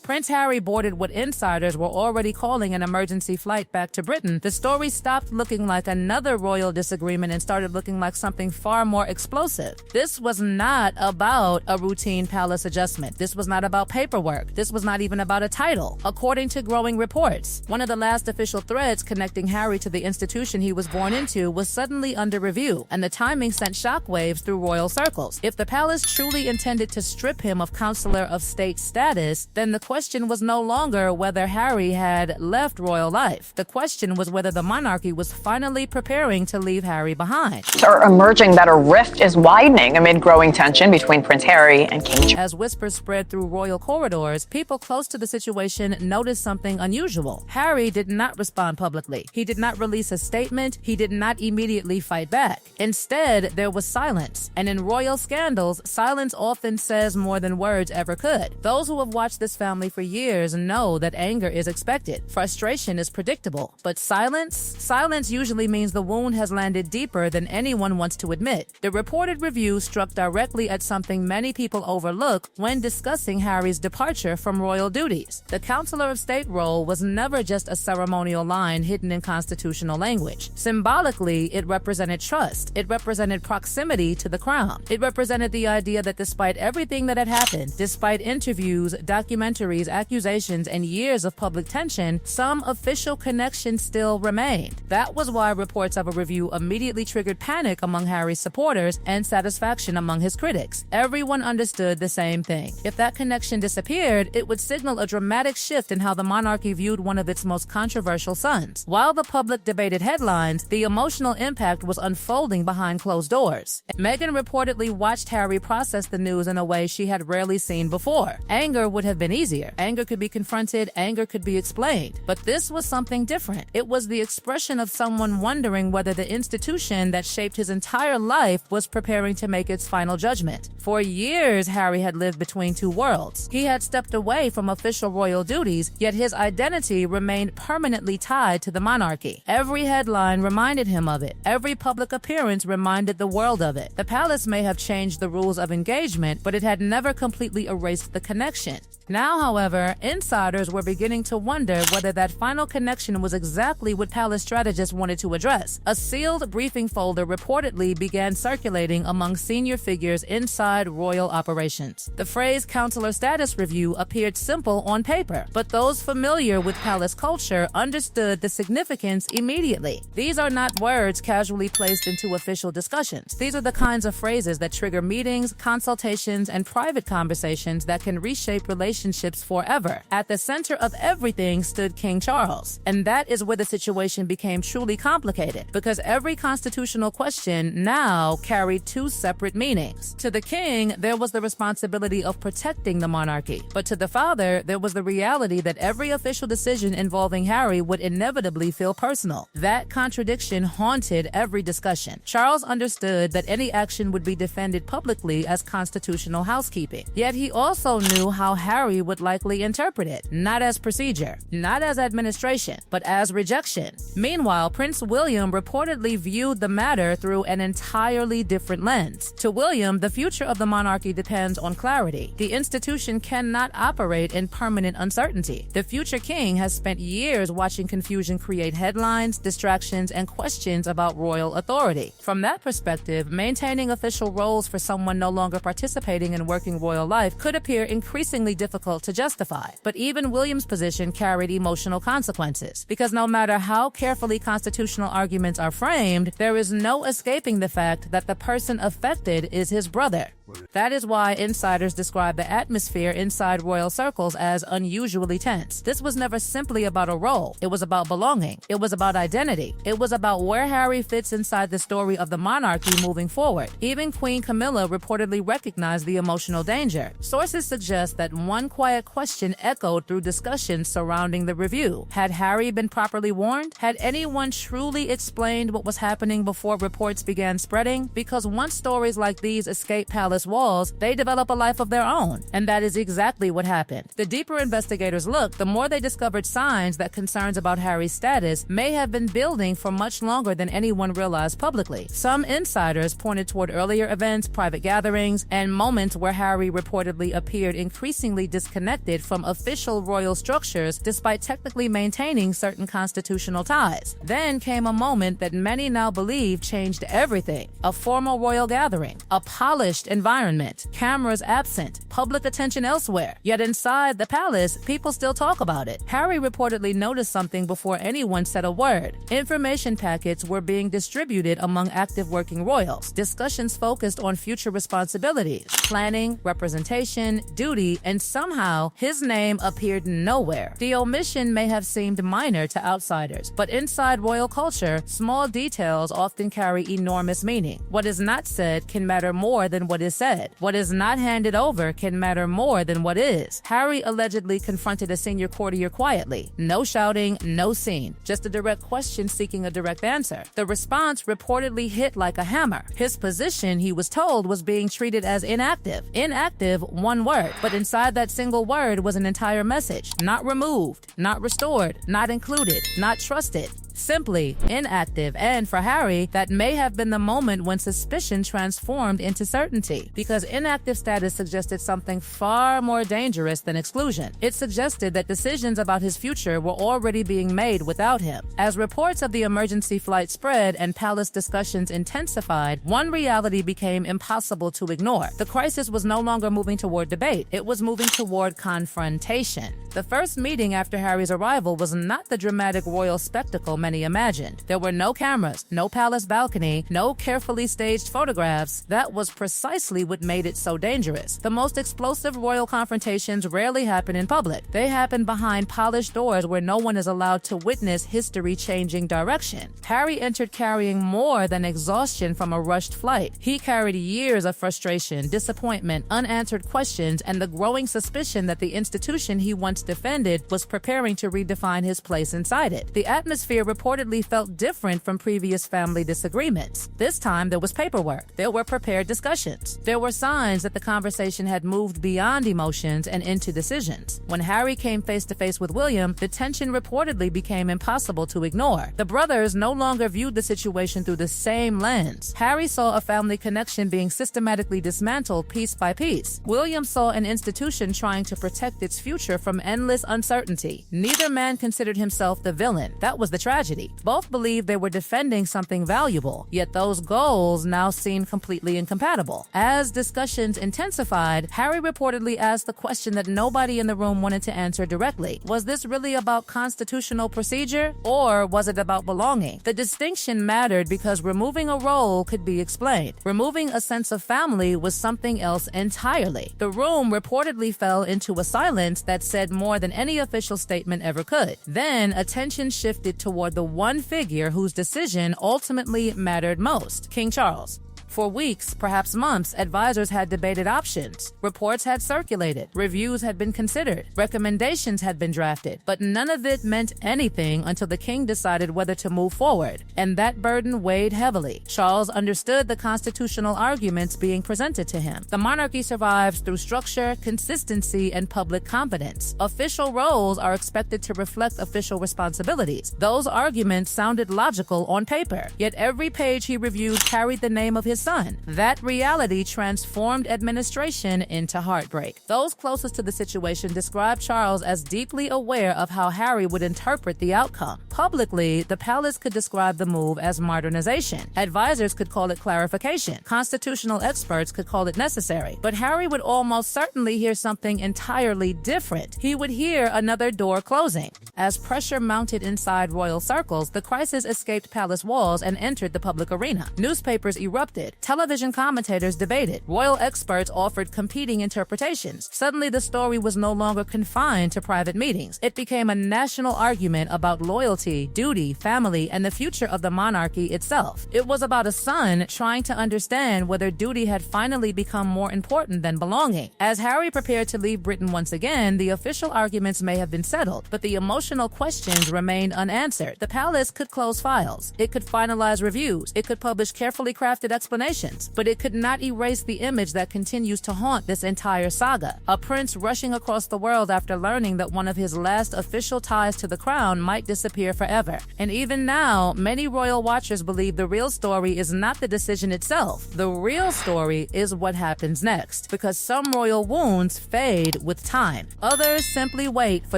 Prince Harry boarded what insiders were already calling an emergency flight back to Britain, the story stopped looking like another royal disagreement and started looking like something far more explosive. This was not about a routine palace adjustment. This was not about paperwork. This was not even about a title. According to growing reports, one of the last official threads connecting Harry to the institution he was born into was suddenly under review, and the timing sent shockwaves through royal circles. If the palace truly intended to strip him of Counsellor of State status, then the question was no longer whether Harry had left royal life. The question was whether the monarchy was finally preparing to leave Harry behind. Are emerging that a rift is widening amid growing tension between Prince Harry and King Charles. As whispers spread through royal corridors, people close to the situation noticed something unusual. Harry did not respond publicly. He did not release a statement. He did not immediately fight back. Instead, there was silence. And in royal scandals, silence often says more than words ever could. Those who have watched this family for years know that anger is expected. Frustration is predictable. But silence usually means the wound has landed deeper than anyone wants to admit. The reported review struck directly at something many people overlook when discussing Harry's departure from royal duties. The Counsellor of State role was never just a ceremonial line hidden in constitutional language. Symbolically, it represented trust. It represented proximity to the crown. It represented the idea that despite everything that had happened, despite interviews, documentaries, accusations, and years of public tension, some official connection still remained. That was why reports of a review immediately triggered panic among Harry's supporters and satisfaction among his critics. Everyone understood the same thing. If that connection disappeared, it would signal a dramatic shift in how the monarchy viewed one of its most controversial sons. While the public debated headlines, the emotional impact was unfolding behind closed doors. Meghan reportedly watched Harry process the news in a way she had rarely seen before. Anger would have been easier. Anger could be confronted. Anger could be explained. But this was something different. It was the expression of someone wondering whether the institution that shaped his entire life was preparing to make its final judgment. For years, Harry had lived between two worlds. He had stepped away from official royal duties, yet his identity remained permanently tied to the monarchy. Every headline reminded him of it. Every public appearance reminded the world of it. The palace may have changed the rules of engagement, but it had never completely erased the connection. Now, however, insiders were beginning to wonder whether that final connection was exactly what palace strategists wanted to address. A sealed briefing folder reportedly began circulating among senior figures inside royal operations. The phrase Counsellor Status Review appeared simple on paper, but those familiar with palace culture understood the significance immediately. These are not words casually placed into official discussions. These are the kinds of phrases that trigger meetings, consultations, and private conversations that can reshape relationships forever. At the center of everything stood King Charles, and that is where the situation became truly complicated, because every constitutional question now carried two separate meanings. To the king, there was the responsibility of protecting the monarchy, but to the father, there was the reality that every official decision involving Harry would inevitably feel personal. That contradiction haunted every discussion. Charles understood that any action would be defended publicly as constitutional housekeeping, yet he also knew how Harry would likely interpret it, not as procedure, not as administration, but as rejection. Meanwhile, Prince William reportedly viewed the matter through an entirely different lens. To William, the future of the monarchy depends on clarity. The institution cannot operate in permanent uncertainty. The future king has spent years watching confusion create headlines, distractions, and questions about royal authority. From that perspective, maintaining official roles for someone no longer participating in working royal life could appear increasingly difficult to justify. But even William's position carried emotional consequences, because no matter how carefully constitutional arguments are framed, there is no escaping the fact that the person affected is his brother. That is why insiders describe the atmosphere inside royal circles as unusually tense. This was never simply about a role. It was about belonging. It was about identity. It was about where Harry fits inside the story of the monarchy moving forward. Even Queen Camilla reportedly recognized the emotional danger. Sources suggest that one quiet question echoed through discussions surrounding the review. Had Harry been properly warned? Had anyone truly explained what was happening before reports began spreading? Because once stories like these escape palace palace walls, they develop a life of their own. And that is exactly what happened. The deeper investigators looked, the more they discovered signs that concerns about Harry's status may have been building for much longer than anyone realized publicly. Some insiders pointed toward earlier events, private gatherings, and moments where Harry reportedly appeared increasingly disconnected from official royal structures despite technically maintaining certain constitutional ties. Then came a moment that many now believe changed everything. A formal royal gathering, a polished environment, cameras absent, public attention elsewhere. Yet inside the palace, people still talk about it. Harry reportedly noticed something before anyone said a word. Information packets were being distributed among active working royals. Discussions focused on future responsibilities, planning, representation, duty, and somehow his name appeared nowhere. The omission may have seemed minor to outsiders, but inside royal culture, small details often carry enormous meaning. What is not said can matter more than what is said. What is not handed over can matter more than what is. Harry allegedly confronted a senior courtier quietly. No shouting, no scene. Just a direct question seeking a direct answer. The response reportedly hit like a hammer. His position, he was told, was being treated as inactive. Inactive, one word. But inside that single word was an entire message. Not removed, not restored, not included, not trusted. Simply inactive, and for Harry, that may have been the moment when suspicion transformed into certainty, because inactive status suggested something far more dangerous than exclusion. It suggested that decisions about his future were already being made without him. As reports of the emergency flight spread and palace discussions intensified, one reality became impossible to ignore. The crisis was no longer moving toward debate, it was moving toward confrontation. The first meeting after Harry's arrival was not the dramatic royal spectacle many imagined. There were no cameras, no palace balcony, no carefully staged photographs. That was precisely what made it so dangerous. The most explosive royal confrontations rarely happen in public. They happen behind polished doors where no one is allowed to witness history-changing direction. Harry entered carrying more than exhaustion from a rushed flight. He carried years of frustration, disappointment, unanswered questions, and the growing suspicion that the institution he once defended was preparing to redefine his place inside it. The atmosphere reportedly felt different from previous family disagreements. This time there was paperwork. There were prepared discussions. There were signs that the conversation had moved beyond emotions and into decisions. When Harry came face to face with William, the tension reportedly became impossible to ignore. The brothers no longer viewed the situation through the same lens. Harry saw a family connection being systematically dismantled piece by piece. William saw an institution trying to protect its future from endless uncertainty. Neither man considered himself the villain. That was the tragedy. Both believed they were defending something valuable, yet those goals now seemed completely incompatible. As discussions intensified, Harry reportedly asked the question that nobody in the room wanted to answer directly. Was this really about constitutional procedure, or was it about belonging? The distinction mattered because removing a role could be explained. Removing a sense of family was something else entirely. The room reportedly fell into a silence that said more than any official statement ever could. Then attention shifted toward the one figure whose decision ultimately mattered most: King Charles. For weeks, perhaps months, advisors had debated options. Reports had circulated. Reviews had been considered. Recommendations had been drafted. But none of it meant anything until the king decided whether to move forward. And that burden weighed heavily. Charles understood the constitutional arguments being presented to him. The monarchy survives through structure, consistency, and public competence. Official roles are expected to reflect official responsibilities. Those arguments sounded logical on paper. Yet every page he reviewed carried the name of his son. That reality transformed administration into heartbreak. Those closest to the situation described Charles as deeply aware of how Harry would interpret the outcome. Publicly, the palace could describe the move as modernization. Advisors could call it clarification. Constitutional experts could call it necessary. But Harry would almost certainly hear something entirely different. He would hear another door closing. As pressure mounted inside royal circles, the crisis escaped palace walls and entered the public arena. Newspapers erupted. Television commentators debated. Royal experts offered competing interpretations. Suddenly, the story was no longer confined to private meetings. It became a national argument about loyalty, duty, family, and the future of the monarchy itself. It was about a son trying to understand whether duty had finally become more important than belonging. As Harry prepared to leave Britain once again, the official arguments may have been settled, but the emotional questions remained unanswered. The palace could close files. It could finalize reviews. It could publish carefully crafted explanations. explanations, but it could not erase the image that continues to haunt this entire saga. A prince rushing across the world after learning that one of his last official ties to the crown might disappear forever. And even now, many royal watchers believe the real story is not the decision itself. The real story is what happens next, because some royal wounds fade with time. Others simply wait for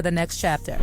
the next chapter.